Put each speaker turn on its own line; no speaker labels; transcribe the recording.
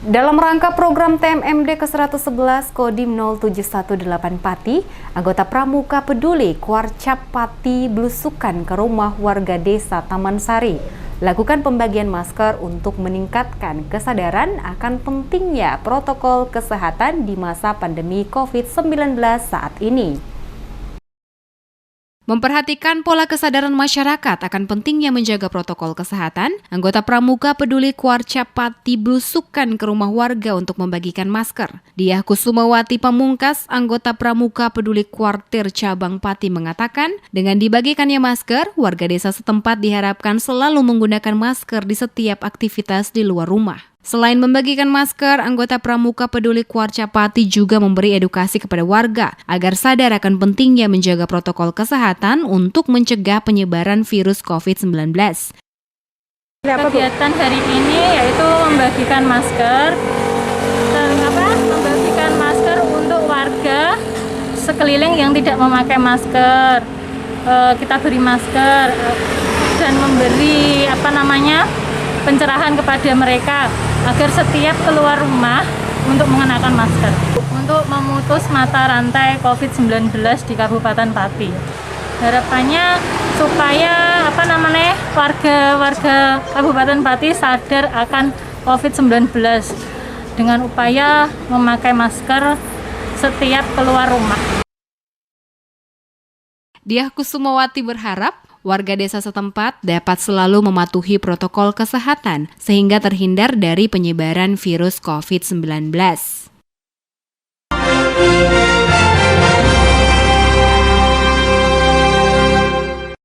Dalam rangka program TMMD ke-111 Kodim 0718 Pati, anggota Pramuka Peduli Kuarcap Pati belusukan ke rumah warga desa Taman Sari, lakukan pembagian masker untuk meningkatkan kesadaran akan pentingnya protokol kesehatan di masa pandemi COVID-19 saat ini. Memperhatikan pola kesadaran masyarakat akan pentingnya menjaga protokol kesehatan, anggota Pramuka Peduli Kuarcap Pati belusukan ke rumah warga untuk membagikan masker. Diah Kusumawati Pamungkas, anggota Pramuka Peduli Kuartir Cabang Pati mengatakan, dengan dibagikannya masker, warga desa setempat diharapkan selalu menggunakan masker di setiap aktivitas di luar rumah. Selain membagikan masker, anggota Pramuka Peduli Kuarcap Pati juga memberi edukasi kepada warga agar sadar akan pentingnya menjaga protokol kesehatan untuk mencegah penyebaran virus COVID-19.
Kegiatan hari ini yaitu membagikan masker, membagikan masker untuk warga sekeliling yang tidak memakai masker. Kita beri masker dan memberi pencerahan kepada mereka agar setiap keluar rumah untuk mengenakan masker untuk memutus mata rantai COVID-19 di Kabupaten Pati. Harapannya supaya warga Kabupaten Pati sadar akan COVID-19 dengan upaya memakai masker setiap keluar rumah.
Diah Kusumawati berharap warga desa setempat dapat selalu mematuhi protokol kesehatan sehingga terhindar dari penyebaran virus COVID-19.